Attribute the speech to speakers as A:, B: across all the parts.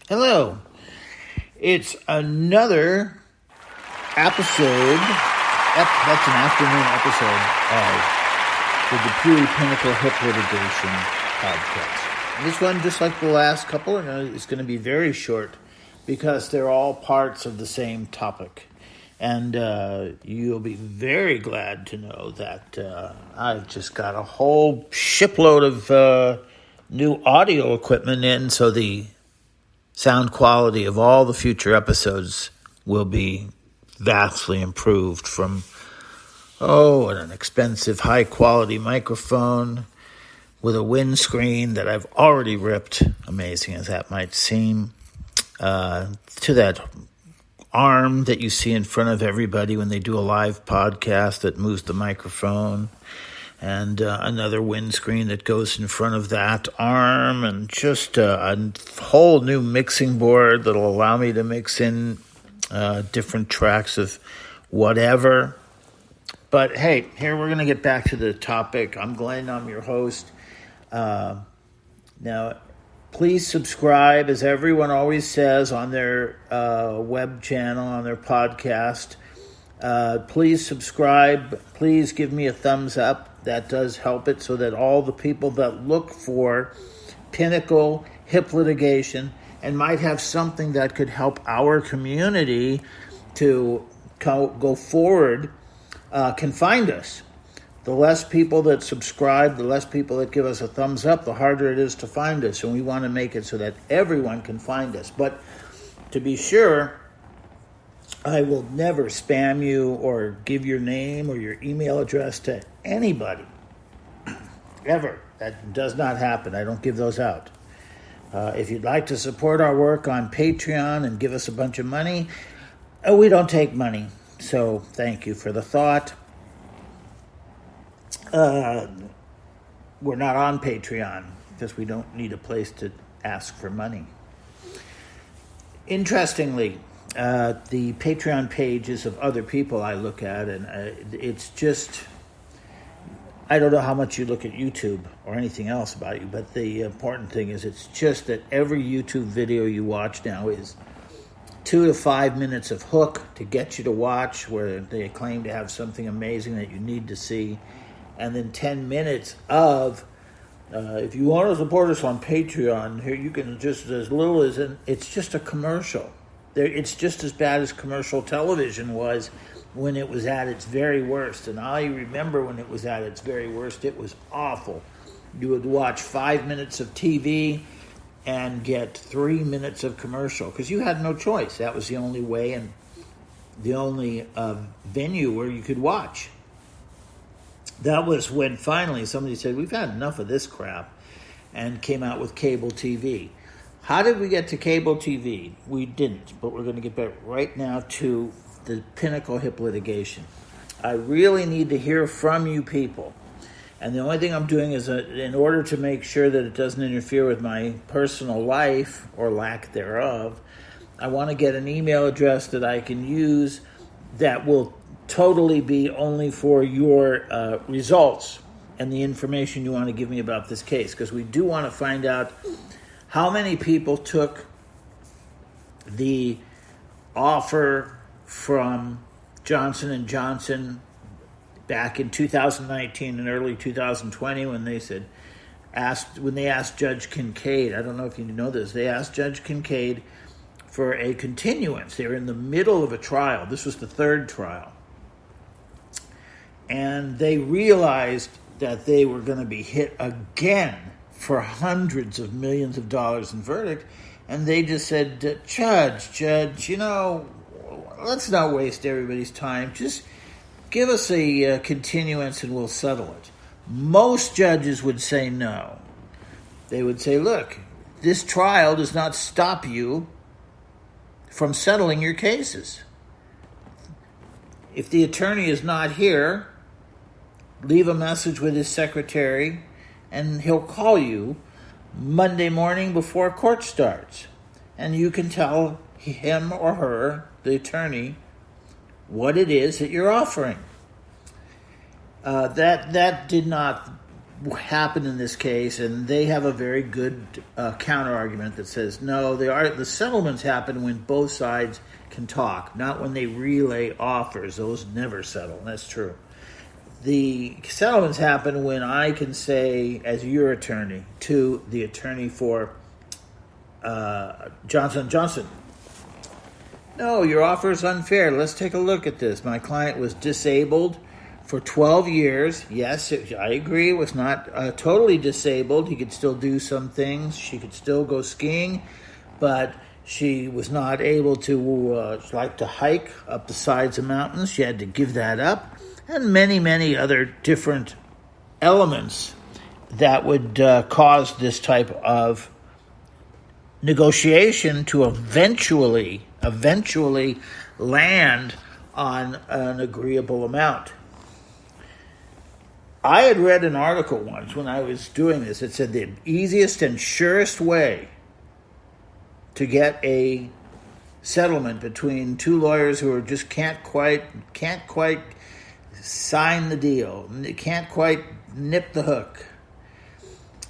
A: Hello. It's another episode. That's an afternoon episode of the Dupree Pinnacle Hip Litigation podcast. This one, just like the last couple, is going to be very short because they're all parts of the same topic. And you'll be very glad to know that I've just got a whole shipload of new audio equipment in, so the sound quality of all the future episodes will be vastly improved from, an expensive high-quality microphone with a windscreen that I've already ripped, amazing as that might seem, to that arm that you see in front of everybody when they do a live podcast that moves the microphone, and another windscreen that goes in front of that arm, and just a whole new mixing board that'll allow me to mix in different tracks of whatever. But hey, here we're going to get back to the topic. I'm Glenn, I'm your host. Now, please subscribe, as everyone always says on their web channel, on their podcast. Please subscribe. Please give me a thumbs up. That does help it, so that all the people that look for Pinnacle Hip Litigation and might have something that could help our community to go forward can find us. The less people that subscribe, the less people that give us a thumbs up, the harder it is to find us. And we want to make it so that everyone can find us. But to be sure, I will never spam you or give your name or your email address to anybody. Ever. That does not happen. I don't give those out. If you'd like to support our work on Patreon and give us a bunch of money, we don't take money. So thank you for the thought. We're not on Patreon because we don't need a place to ask for money. Interestingly, the Patreon pages of other people I look at, and it's just, I don't know how much you look at YouTube or anything else about you, but the important thing is it's just that every YouTube video you watch now is 2 to 5 minutes of hook to get you to watch, where they claim to have something amazing that you need to see, and then 10 minutes of, if you want to support us on Patreon, here you can just, as little as, it's just a commercial. It's just as bad as commercial television was when it was at its very worst. And I remember when it was at its very worst, it was awful. You would watch 5 minutes of TV and get 3 minutes of commercial because you had no choice. That was the only way and the only venue where you could watch. That was when finally somebody said, we've had enough of this crap, and came out with cable TV. How did we get to cable TV? We didn't, but we're going to get back right now to the Pinnacle Hip Litigation. I really need to hear from you people. And the only thing I'm doing is, in order to make sure that it doesn't interfere with my personal life, or lack thereof, I want to get an email address that I can use that will totally be only for your results and the information you want to give me about this case. Because we do want to find out how many people took the offer from Johnson & Johnson back in 2019 and early 2020 when they asked Judge Kincaid, I don't know if you know this, they asked Judge Kincaid for a continuance. They were in the middle of a trial. This was the third trial. And they realized that they were going to be hit again for hundreds of millions of dollars in verdict, and they just said, Judge, let's not waste everybody's time. Just give us a continuance and we'll settle it. Most judges would say no. They would say, look, this trial does not stop you from settling your cases. If the attorney is not here, leave a message with his secretary, and he'll call you Monday morning before court starts. And you can tell him or her, the attorney, what it is that you're offering. That did not happened in this case, and they have a very good counter argument that says, no, the settlements happen when both sides can talk, not when they relay offers. Those never settle. That's true. The settlements happen when I can say, as your attorney, to the attorney for Johnson & Johnson, no, your offer is unfair. Let's take a look at this. My client was disabled for 12 years. Yes, I agree. It was not totally disabled. He could still do some things. She could still go skiing, but she was not able to to hike up the sides of mountains. She had to give that up, and many, many other different elements that would cause this type of negotiation to eventually land on an agreeable amount. I had read an article once when I was doing this. It said the easiest and surest way to get a settlement between two lawyers who are just can't quite sign the deal, can't quite nip the hook,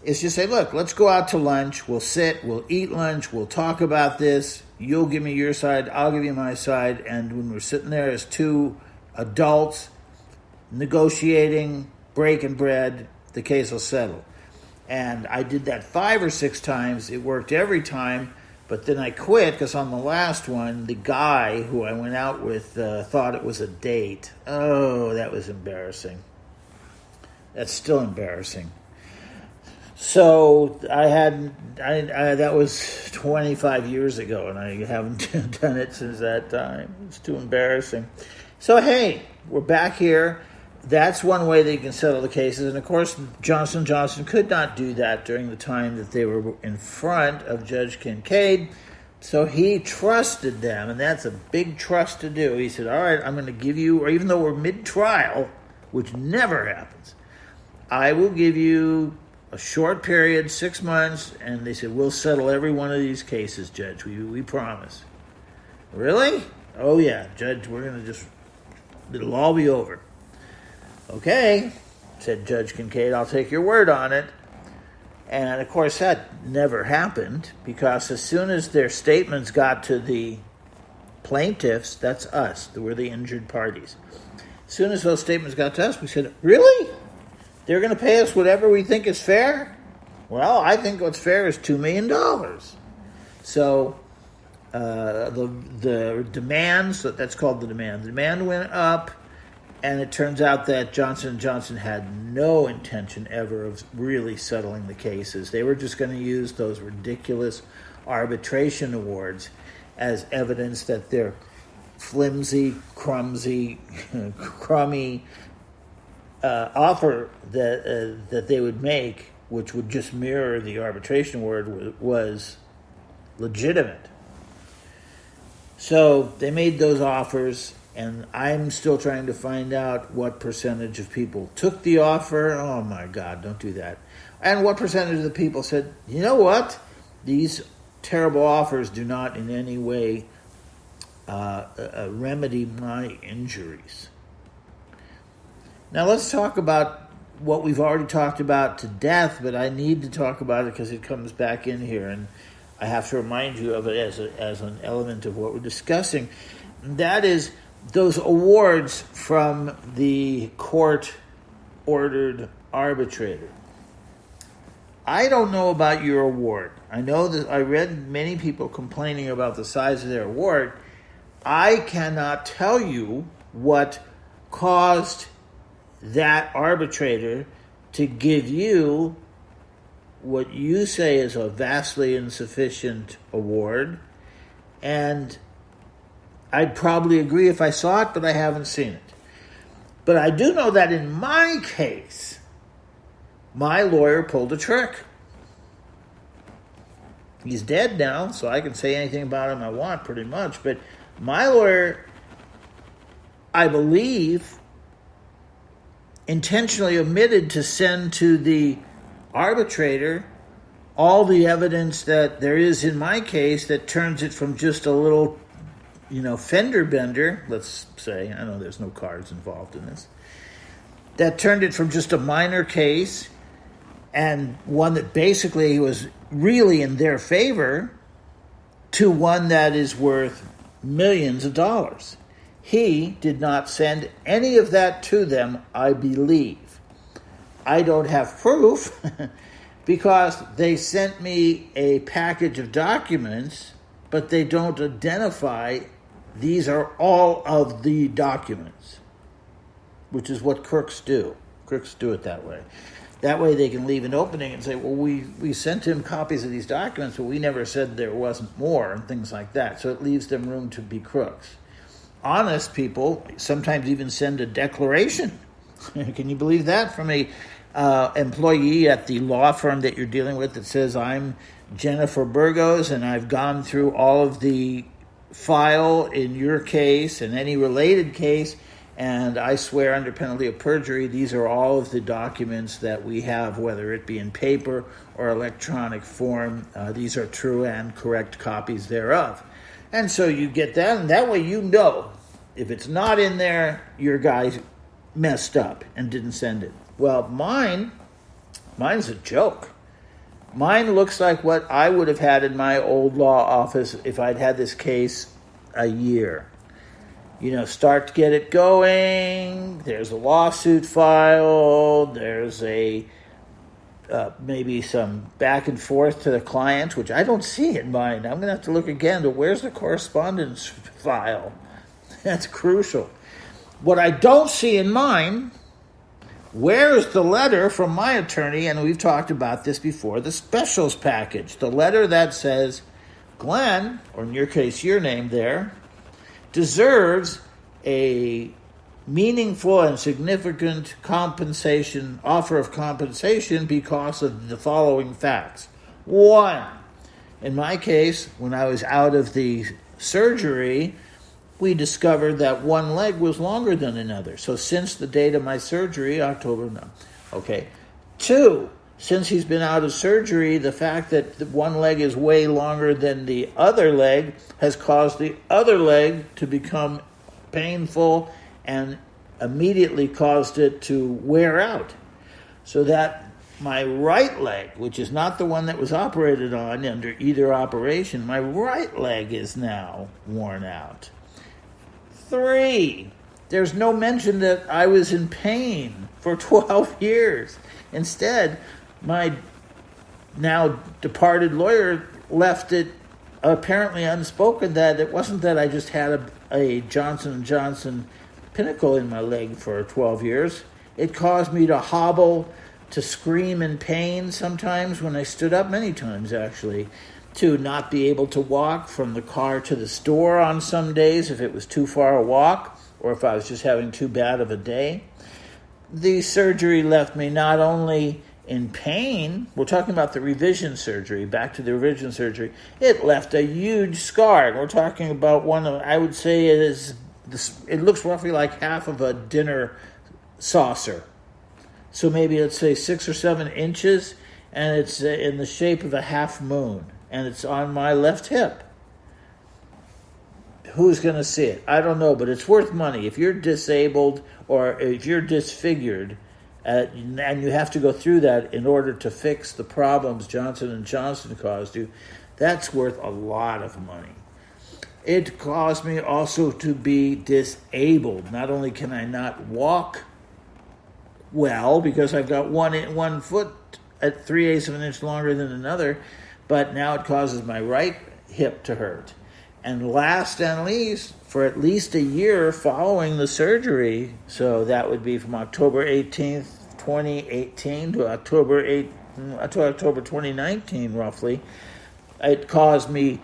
A: is just say, look, let's go out to lunch. We'll sit, we'll eat lunch, we'll talk about this. You'll give me your side, I'll give you my side. And when we're sitting there as two adults negotiating, breaking bread, the case will settle. And I did that 5 or 6 times. It worked every time. But then I quit because on the last one, the guy who I went out with thought it was a date. Oh, that was embarrassing. That's still embarrassing. So that was 25 years ago, and I haven't done it since that time. It's too embarrassing. So, hey, we're back here. That's one way that you can settle the cases. And, of course, Johnson & Johnson could not do that during the time that they were in front of Judge Kincaid. So he trusted them, and that's a big trust to do. He said, all right, I'm going to give you, or even though we're mid-trial, which never happens, I will give you a short period, 6 months, and they said, we'll settle every one of these cases, Judge. We promise. Really? Oh, yeah, Judge, we're going to it'll all be over. Okay, said Judge Kincaid, I'll take your word on it. And, of course, that never happened because as soon as their statements got to the plaintiffs, that's us, we're the injured parties. As soon as those statements got to us, we said, really? They're going to pay us whatever we think is fair? Well, I think what's fair is $2 million. So the demands, that's called the demand. The demand went up. And it turns out that Johnson & Johnson had no intention ever of really settling the cases. They were just going to use those ridiculous arbitration awards as evidence that their flimsy, crummy offer that they would make, which would just mirror the arbitration award, was legitimate. So they made those offers. And I'm still trying to find out what percentage of people took the offer. Oh, my God, don't do that. And what percentage of the people said, you know what? These terrible offers do not in any way remedy my injuries. Now, let's talk about what we've already talked about to death, but I need to talk about it because it comes back in here. And I have to remind you of it as an element of what we're discussing. And that is those awards from the court-ordered arbitrator. I don't know about your award. I know that I read many people complaining about the size of their award. I cannot tell you what caused that arbitrator to give you what you say is a vastly insufficient award, and I'd probably agree if I saw it, but I haven't seen it. But I do know that in my case, my lawyer pulled a trick. He's dead now, so I can say anything about him I want pretty much. But my lawyer, I believe, intentionally omitted to send to the arbitrator all the evidence that there is in my case that turns it from just a little fender bender, let's say, I know there's no cards involved in this, that turned it from just a minor case and one that basically was really in their favor to one that is worth millions of dollars. He did not send any of that to them, I believe. I don't have proof because they sent me a package of documents, but they don't identify these are all of the documents, which is what crooks do. Crooks do it that way. That way they can leave an opening and say, well, we sent him copies of these documents, but we never said there wasn't more, and things like that. So it leaves them room to be crooks. Honest people sometimes even send a declaration. Can you believe that? From a employee at the law firm that you're dealing with that says, I'm Jennifer Burgos, and I've gone through all of the file in your case and any related case, and I swear under penalty of perjury, these are all of the documents that we have, whether it be in paper or electronic form. These are true and correct copies thereof. And so you get that, and that way you know if it's not in there, your guy messed up and didn't send it. Well, mine's a joke. Mine looks like what I would have had in my old law office if I'd had this case a year. Start to get it going. There's a lawsuit filed. There's a maybe some back and forth to the client, which I don't see in mine. I'm going to have to look again to where's the correspondence file. That's crucial. What I don't see in mine, where's the letter from my attorney, and we've talked about this before, the specials package, the letter that says, Glenn, or in your case, your name there, deserves a meaningful and significant offer of compensation because of the following facts. 1, in my case, when I was out of the surgery, we discovered that one leg was longer than another. So since the date of my surgery, October, no. Okay. 2, since he's been out of surgery, the fact that the one leg is way longer than the other leg has caused the other leg to become painful and immediately caused it to wear out. So that my right leg, which is not the one that was operated on under either operation, my right leg is now worn out. 3, there's no mention that I was in pain for 12 years. Instead, my now departed lawyer left it apparently unspoken that it wasn't that I just had a Johnson & Johnson pinnacle in my leg for 12 years. It caused me to hobble, to scream in pain sometimes when I stood up, many times actually, to not be able to walk from the car to the store on some days if it was too far a walk or if I was just having too bad of a day. The surgery left me not only in pain, we're talking about the revision surgery, back to the revision surgery, it left a huge scar. And we're talking about one of, I would say it looks roughly like half of a dinner saucer. So maybe let's say 6 or 7 inches, and it's in the shape of a half moon, and it's on my left hip. Who's going to see it? I don't know, but it's worth money. If you're disabled or if you're disfigured, and you have to go through that in order to fix the problems Johnson & Johnson caused you, that's worth a lot of money. It caused me also to be disabled. Not only can I not walk well because I've got one foot at 3/8 of an inch longer than another, but now it causes my right hip to hurt. And last and least, for at least a year following the surgery, so that would be from October 18th, 2018 to October 2019, roughly, it caused me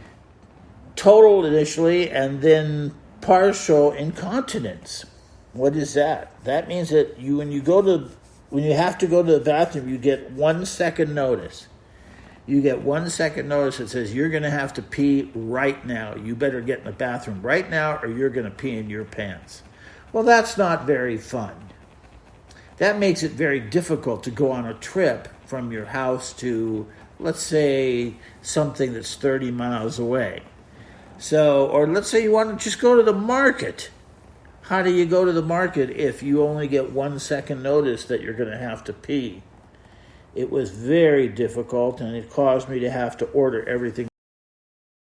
A: total initially and then partial incontinence. What is that? That means that when you have to go to the bathroom, you get 1 second notice. You get 1 second notice that says you're going to have to pee right now. You better get in the bathroom right now or you're going to pee in your pants. Well, that's not very fun. That makes it very difficult to go on a trip from your house to, let's say, something that's 30 miles away. Or let's say you want to just go to the market. How do you go to the market if you only get 1 second notice that you're going to have to pee? It was very difficult, and it caused me to have to order everything